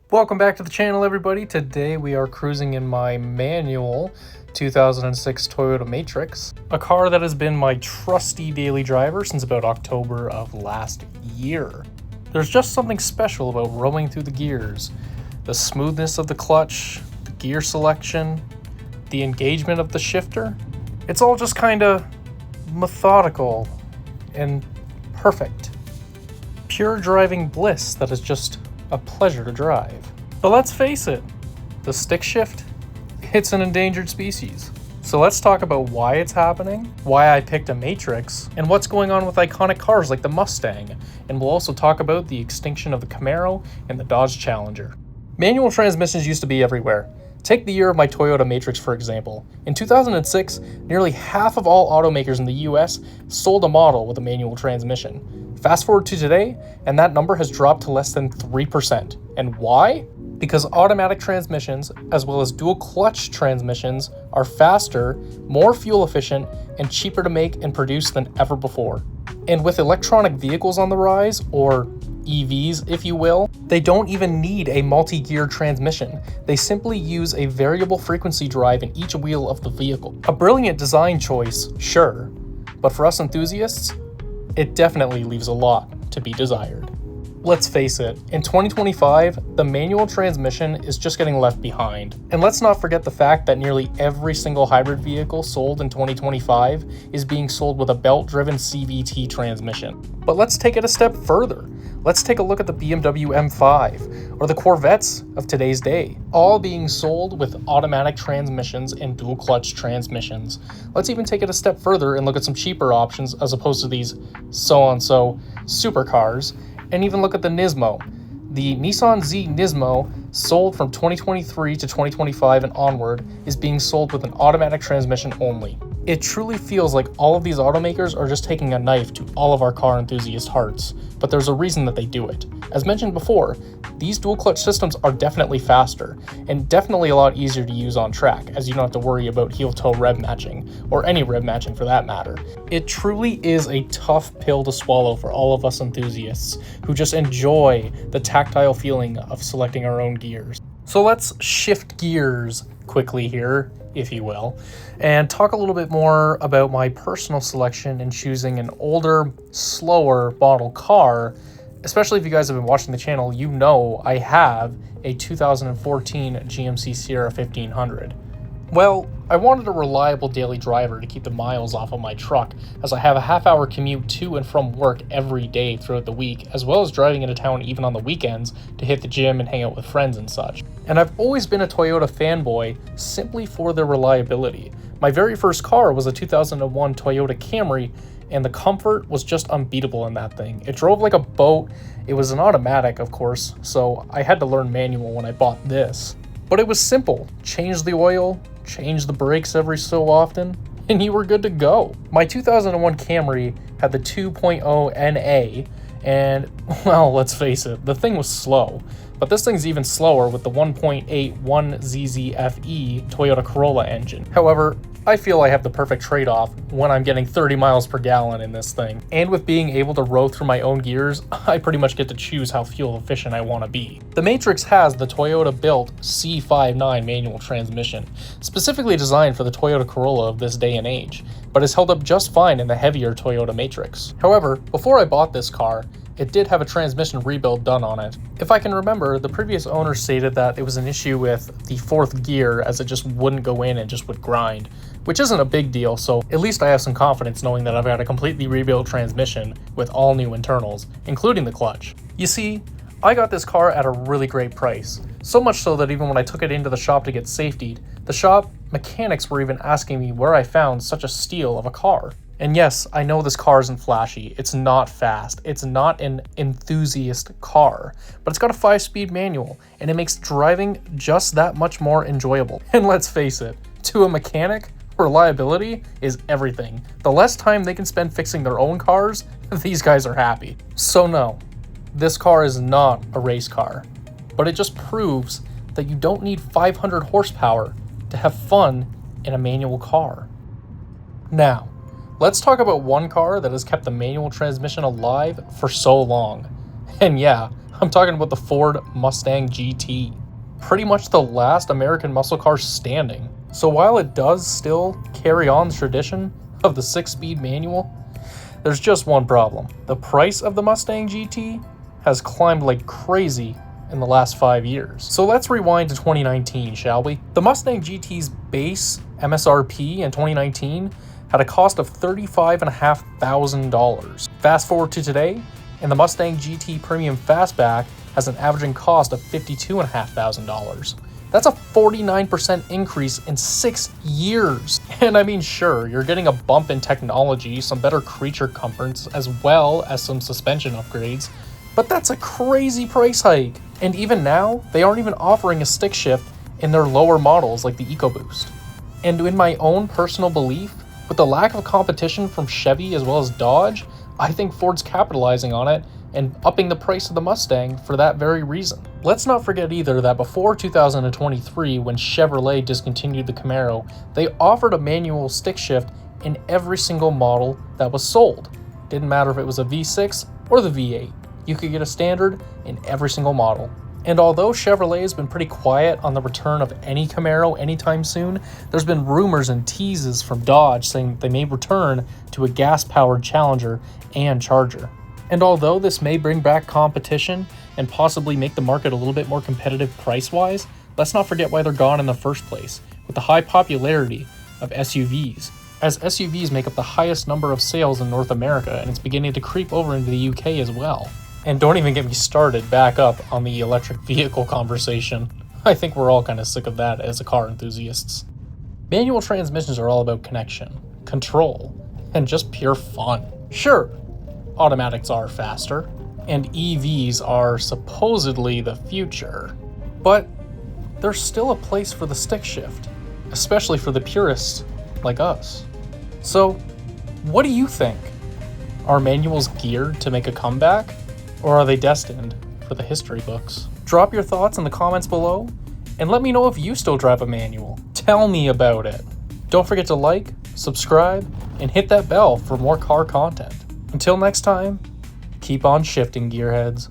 Welcome back to the channel, everybody. Today we are cruising in my manual 2006 Toyota Matrix, a car that has been my trusty daily driver since about October of last year. There's just something special about roaming through the gears. The smoothness of the clutch, the gear selection, the engagement of the shifter. It's all just kind of methodical and perfect. Pure driving bliss that is just a pleasure to drive. But let's face it, the stick shift, it's an endangered species. So let's talk about why it's happening, why I picked a Matrix, and what's going on with iconic cars like the Mustang. And we'll also talk about the extinction of the Camaro and the Dodge Challenger. Manual transmissions used to be everywhere. Take the year of my Toyota Matrix, for example. In 2006, nearly half of all automakers in the US sold a model with a manual transmission. Fast forward to today, and that number has dropped to less than 3%. And why? Because automatic transmissions, as well as dual clutch transmissions, are faster, more fuel efficient, and cheaper to make and produce than ever before. And with electronic vehicles on the rise, or EVs if you will, they don't even need a multi-gear transmission. They simply use a variable frequency drive in each wheel of the vehicle. A brilliant design choice, sure, but for us enthusiasts, it definitely leaves a lot to be desired. Let's face it, in 2025, the manual transmission is just getting left behind. And let's not forget the fact that nearly every single hybrid vehicle sold in 2025 is being sold with a belt-driven CVT transmission. But let's take it a step further. Let's take a look at the BMW M5, or the Corvettes of today's day, all being sold with automatic transmissions and dual clutch transmissions. Let's even take it a step further and look at some cheaper options as opposed to these so-and-so supercars, and even look at the Nismo. The Nissan Z Nismo, sold from 2023 to 2025 and onward, is being sold with an automatic transmission only. It truly feels like all of these automakers are just taking a knife to all of our car enthusiast hearts, but there's a reason that they do it. As mentioned before, these dual clutch systems are definitely faster, and definitely a lot easier to use on track, as you don't have to worry about heel-toe rev matching, or any rev matching for that matter. It truly is a tough pill to swallow for all of us enthusiasts, who just enjoy the tactile feeling of selecting our own gears. So let's shift gears quickly here, if you will, and talk a little bit more about my personal selection in choosing an older, slower model car. Especially if you guys have been watching the channel, you know I have a 2014 GMC Sierra 1500. Well, I wanted a reliable daily driver to keep the miles off of my truck, as I have a half-hour commute to and from work every day throughout the week, as well as driving into town even on the weekends to hit the gym and hang out with friends and such. And I've always been a Toyota fanboy simply for their reliability. My very first car was a 2001 Toyota Camry, and the comfort was just unbeatable in that thing. It drove like a boat. It was an automatic, of course, so I had to learn manual when I bought this. But it was simple. Change the oil, change the brakes every so often, and you were good to go. My 2001 Camry had the 2.0 NA, and, well, let's face it, the thing was slow. But this thing's even slower with the 1.8 1ZZFE Toyota Corolla engine. However, I feel I have the perfect trade-off when I'm getting 30 miles per gallon in this thing. And with being able to row through my own gears, I pretty much get to choose how fuel efficient I want to be. The Matrix has the Toyota-built C59 manual transmission, specifically designed for the Toyota Corolla of this day and age, but is held up just fine in the heavier Toyota Matrix. However, before I bought this car, it did have a transmission rebuild done on it. If I can remember, the previous owner stated that it was an issue with the fourth gear, as it just wouldn't go in and just would grind, which isn't a big deal, so at least I have some confidence knowing that I've got a completely rebuilt transmission with all new internals, including the clutch. You see, I got this car at a really great price, so much so that even when I took it into the shop to get safetied, the shop mechanics were even asking me where I found such a steal of a car. And yes, I know this car isn't flashy, it's not fast, it's not an enthusiast car, but it's got a 5-speed manual, and it makes driving just that much more enjoyable. And let's face it, to a mechanic, reliability is everything. The less time they can spend fixing their own cars, these guys are happy. So no, this car is not a race car, but it just proves that you don't need 500 horsepower to have fun in a manual car. Now, let's talk about one car that has kept the manual transmission alive for so long. And yeah, I'm talking about the Ford Mustang GT. Pretty much the last American muscle car standing. So while it does still carry on the tradition of the 6-speed manual, there's just one problem. The price of the Mustang GT has climbed like crazy in the last 5 years. So let's rewind to 2019, shall we? The Mustang GT's base MSRP in 2019 had a cost of $35,500. Fast forward to today, and the Mustang GT Premium Fastback has an averaging cost of $52,500. That's a 49% increase in 6 years. And I mean, sure, you're getting a bump in technology, some better creature comforts, as well as some suspension upgrades, but that's a crazy price hike. And even now, they aren't even offering a stick shift in their lower models like the EcoBoost. And in my own personal belief, with the lack of competition from Chevy as well as Dodge, I think Ford's capitalizing on it and upping the price of the Mustang for that very reason. Let's not forget either that before 2023, when Chevrolet discontinued the Camaro, they offered a manual stick shift in every single model that was sold. Didn't matter if it was a V6 or the V8. You could get a standard in every single model. And although Chevrolet has been pretty quiet on the return of any Camaro anytime soon, there's been rumors and teases from Dodge saying that they may return to a gas-powered Challenger and Charger. And although this may bring back competition and possibly make the market a little bit more competitive price-wise, let's not forget why they're gone in the first place, with the high popularity of SUVs, as SUVs make up the highest number of sales in North America, and it's beginning to creep over into the UK as well. And don't even get me started back up on the electric vehicle conversation. I think we're all kind of sick of that as car enthusiasts. Manual transmissions are all about connection, control, and just pure fun. Sure, automatics are faster, and EVs are supposedly the future, but there's still a place for the stick shift, especially for the purists like us. So, what do you think? Are manuals geared to make a comeback? Or are they destined for the history books? Drop your thoughts in the comments below, and let me know if you still drive a manual. Tell me about it. Don't forget to like, subscribe, and hit that bell for more car content. Until next time, keep on shifting, gearheads.